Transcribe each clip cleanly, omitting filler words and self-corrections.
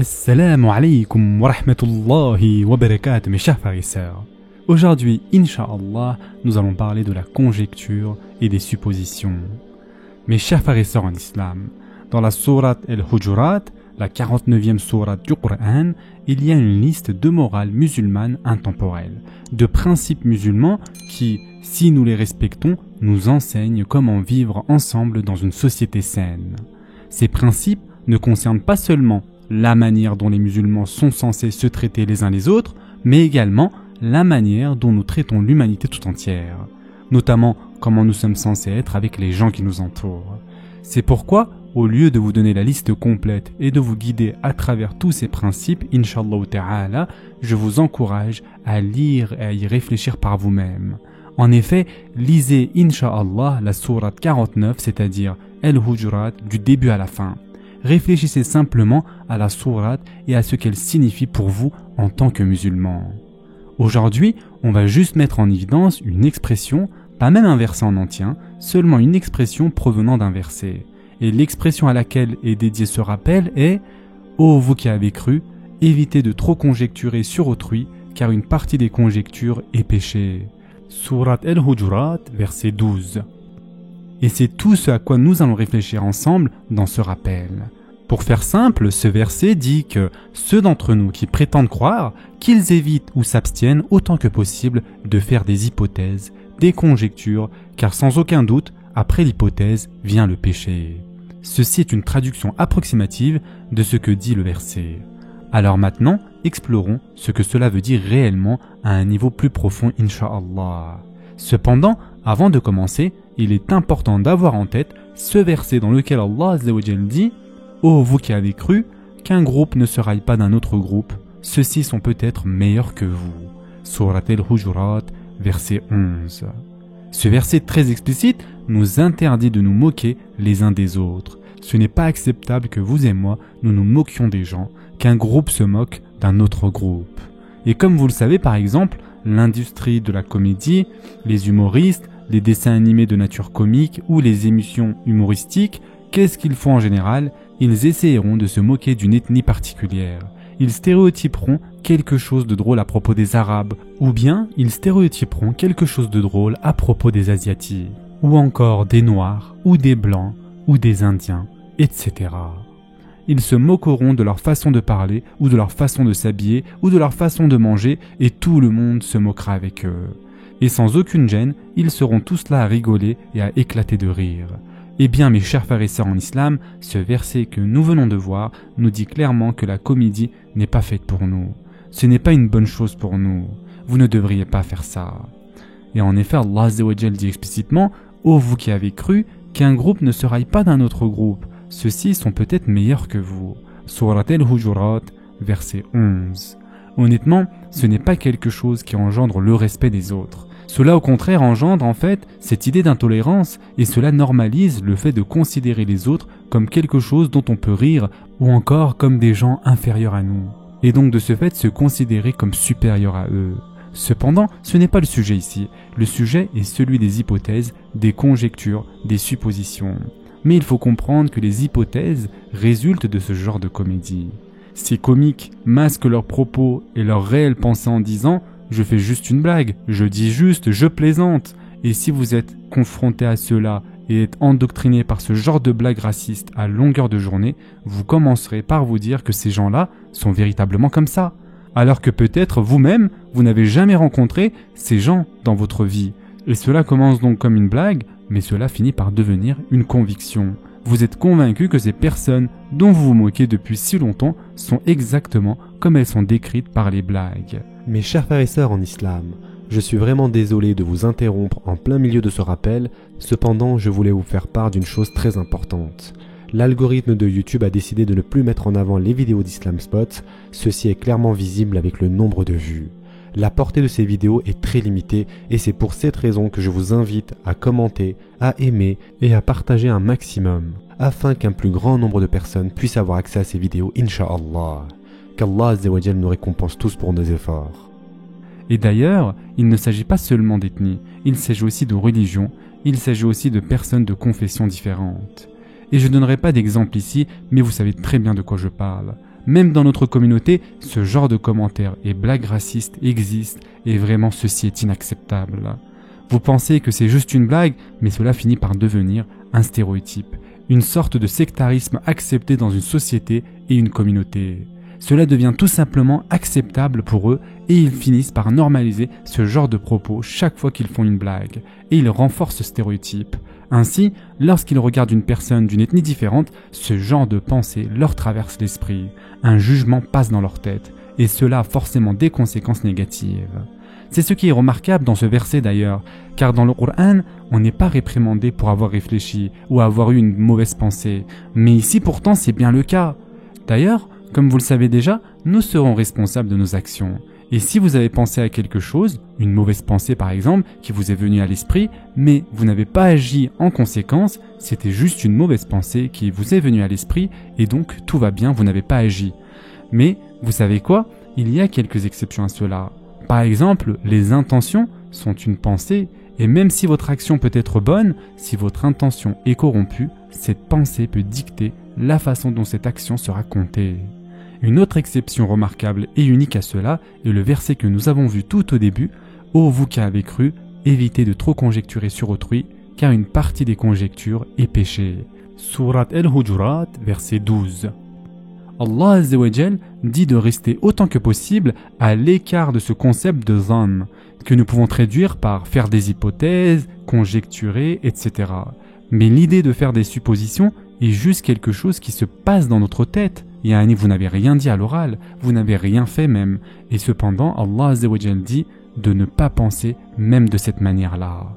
Assalamu alaikum wa rahmatullahi wa barakatuh, mes chers frères et sœurs. Aujourd'hui, Inch'Allah, nous allons parler de la conjecture et des suppositions. Mes chers frères et sœurs en islam, dans la sourate Al-Hujurat, la 49e sourate du Coran, il y a une liste de morales musulmanes intemporelles, de principes musulmans qui, si nous les respectons, nous enseignent comment vivre ensemble dans une société saine. Ces principes ne concernent pas seulement la manière dont les musulmans sont censés se traiter les uns les autres, mais également la manière dont nous traitons l'humanité tout entière, notamment comment nous sommes censés être avec les gens qui nous entourent. C'est pourquoi, au lieu de vous donner la liste complète et de vous guider à travers tous ces principes, Inch'Allah Ta'ala, je vous encourage à lire et à y réfléchir par vous-même. En effet, lisez Inch'Allah la sourate 49, c'est-à-dire Al-Hujurat, du début à la fin. Réfléchissez simplement à la sourate et à ce qu'elle signifie pour vous en tant que musulman. Aujourd'hui, on va juste mettre en évidence une expression, pas même un verset en entier, seulement une expression provenant d'un verset. Et l'expression à laquelle est dédié ce rappel est « Ô vous qui avez cru, évitez de trop conjecturer sur autrui, car une partie des conjectures est péché. » Sourate Al-Hujurat, verset 12. Et c'est tout ce à quoi nous allons réfléchir ensemble dans ce rappel. Pour faire simple, ce verset dit que ceux d'entre nous qui prétendent croire, qu'ils évitent ou s'abstiennent autant que possible de faire des hypothèses, des conjectures, car sans aucun doute, après l'hypothèse vient le péché. Ceci est une traduction approximative de ce que dit le verset. Alors maintenant, explorons ce que cela veut dire réellement à un niveau plus profond, Inch'Allah. Cependant, avant de commencer, il est important d'avoir en tête ce verset dans lequel Allah Azza wa Jal dit « Ô vous qui avez cru, qu'un groupe ne se raille pas d'un autre groupe, ceux-ci sont peut-être meilleurs que vous. » Sourate Al-Hujurat, verset 11. Ce verset très explicite nous interdit de nous moquer les uns des autres. Ce n'est pas acceptable que vous et moi, nous nous moquions des gens, qu'un groupe se moque d'un autre groupe. Et comme vous le savez par exemple, l'industrie de la comédie, les humoristes, les dessins animés de nature comique ou les émissions humoristiques, qu'est-ce qu'ils font en général? Ils essayeront de se moquer d'une ethnie particulière. Ils stéréotyperont quelque chose de drôle à propos des Arabes, ou bien ils stéréotyperont quelque chose de drôle à propos des Asiatiques, ou encore des Noirs, ou des Blancs, ou des Indiens, etc. Ils se moqueront de leur façon de parler, ou de leur façon de s'habiller, ou de leur façon de manger, et tout le monde se moquera avec eux. Et sans aucune gêne, ils seront tous là à rigoler et à éclater de rire. Eh bien, mes chers frères et sœurs en islam, ce verset que nous venons de voir nous dit clairement que la comédie n'est pas faite pour nous. Ce n'est pas une bonne chose pour nous. Vous ne devriez pas faire ça. Et en effet, Allah Azza wa Jal dit explicitement « Ô vous qui avez cru, qu'un groupe ne se raille pas d'un autre groupe. Ceux-ci sont peut-être meilleurs que vous. » Sourate Al-Hujurat, verset 11. Honnêtement, ce n'est pas quelque chose qui engendre le respect des autres. Cela au contraire engendre en fait cette idée d'intolérance et cela normalise le fait de considérer les autres comme quelque chose dont on peut rire ou encore comme des gens inférieurs à nous. Et donc de ce fait se considérer comme supérieurs à eux. Cependant, ce n'est pas le sujet ici. Le sujet est celui des hypothèses, des conjectures, des suppositions. Mais il faut comprendre que les hypothèses résultent de ce genre de comédie. Ces comiques masquent leurs propos et leurs réelles pensées en disant « Je fais juste une blague, je dis juste, je plaisante ». Et si vous êtes confronté à cela et êtes endoctriné par ce genre de blagues racistes à longueur de journée, vous commencerez par vous dire que ces gens-là sont véritablement comme ça. Alors que peut-être vous-même, vous n'avez jamais rencontré ces gens dans votre vie. Et cela commence donc comme une blague, mais cela finit par devenir une conviction. Vous êtes convaincu que ces personnes dont vous vous moquez depuis si longtemps sont exactement comme elles sont décrites par les blagues. Mes chers frères et sœurs en islam, je suis vraiment désolé de vous interrompre en plein milieu de ce rappel, cependant je voulais vous faire part d'une chose très importante. L'algorithme de YouTube a décidé de ne plus mettre en avant les vidéos d'Islam Spot, ceci est clairement visible avec le nombre de vues. La portée de ces vidéos est très limitée et c'est pour cette raison que je vous invite à commenter, à aimer et à partager un maximum, afin qu'un plus grand nombre de personnes puissent avoir accès à ces vidéos, Inch'Allah. Qu'Allah Azza wa Jal nous récompense tous pour nos efforts. Et d'ailleurs, il ne s'agit pas seulement d'ethnie, il s'agit aussi de religion, il s'agit aussi de personnes de confessions différentes. Et je ne donnerai pas d'exemple ici, mais vous savez très bien de quoi je parle. même dans notre communauté, ce genre de commentaires et blagues racistes existent et vraiment ceci est inacceptable. Vous pensez que c'est juste une blague, mais cela finit par devenir un stéréotype, une sorte de sectarisme accepté dans une société et une communauté. Cela devient tout simplement acceptable pour eux et ils finissent par normaliser ce genre de propos chaque fois qu'ils font une blague et ils renforcent ce stéréotype. Ainsi, lorsqu'ils regardent une personne d'une ethnie différente, ce genre de pensée leur traverse l'esprit. Un jugement passe dans leur tête et cela a forcément des conséquences négatives. C'est ce qui est remarquable dans ce verset d'ailleurs, car dans le Coran, on n'est pas réprimandé pour avoir réfléchi ou avoir eu une mauvaise pensée, mais ici pourtant c'est bien le cas. D'ailleurs, comme vous le savez déjà, nous serons responsables de nos actions. Et si vous avez pensé à quelque chose, une mauvaise pensée par exemple, qui vous est venue à l'esprit, mais vous n'avez pas agi en conséquence, c'était juste une mauvaise pensée qui vous est venue à l'esprit, et donc tout va bien, vous n'avez pas agi. Mais, vous savez quoi? Il y a quelques exceptions à cela. Par exemple, les intentions sont une pensée, et même si votre action peut être bonne, si votre intention est corrompue, cette pensée peut dicter la façon dont cette action sera comptée. Une autre exception remarquable et unique à cela est le verset que nous avons vu tout au début. « Ô vous qui avez cru, évitez de trop conjecturer sur autrui, car une partie des conjectures est péché. » Surat Al-Hujurat, verset 12. Allah Azza wa Jal dit de rester autant que possible à l'écart de ce concept de zann, que nous pouvons traduire par faire des hypothèses, conjecturer, etc. Mais l'idée de faire des suppositions est juste quelque chose qui se passe dans notre tête. Yani, vous n'avez rien dit à l'oral, vous n'avez rien fait même. Et cependant, Allah Azza wa Jal dit de ne pas penser même de cette manière-là.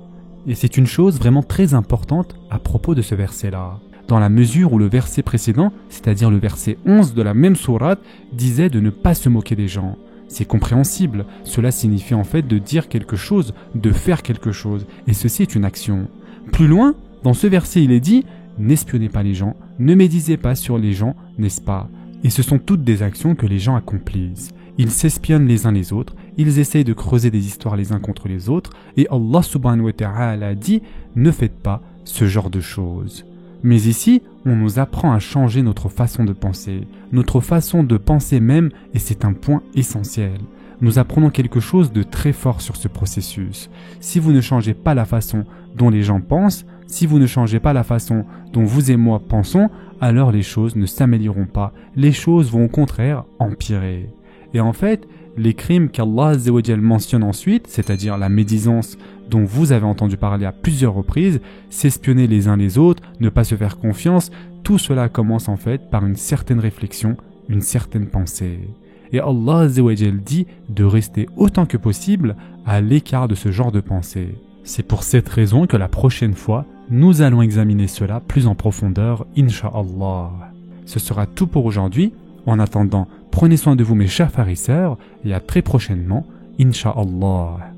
Et c'est une chose vraiment très importante à propos de ce verset-là. Dans la mesure où le verset précédent, c'est-à-dire le verset 11 de la même sourate, disait de ne pas se moquer des gens. C'est compréhensible, cela signifie en fait de dire quelque chose, de faire quelque chose, et ceci est une action. Plus loin, dans ce verset il est dit « N'espionnez pas les gens, ne médisez pas sur les gens, n'est-ce pas ?» Et ce sont toutes des actions que les gens accomplissent. Ils s'espionnent les uns les autres, ils essayent de creuser des histoires les uns contre les autres, et Allah subhanahu wa ta'ala dit « Ne faites pas ce genre de choses ». Mais ici, on nous apprend à changer notre façon de penser même, et c'est un point essentiel. Nous apprenons quelque chose de très fort sur ce processus. Si vous ne changez pas la façon dont les gens pensent, si vous ne changez pas la façon dont vous et moi pensons, alors les choses ne s'amélioreront pas, les choses vont au contraire empirer. Et en fait, les crimes qu'Allah Azza wa Jal mentionne ensuite, c'est-à-dire la médisance dont vous avez entendu parler à plusieurs reprises, s'espionner les uns les autres, ne pas se faire confiance, tout cela commence en fait par une certaine réflexion, une certaine pensée. Et Allah Azza wa Jal dit de rester autant que possible à l'écart de ce genre de pensée. C'est pour cette raison que la prochaine fois, nous allons examiner cela plus en profondeur, Inch'Allah. Ce sera tout pour aujourd'hui. En attendant, prenez soin de vous mes chers frères et sœurs, et à très prochainement, Inch'Allah.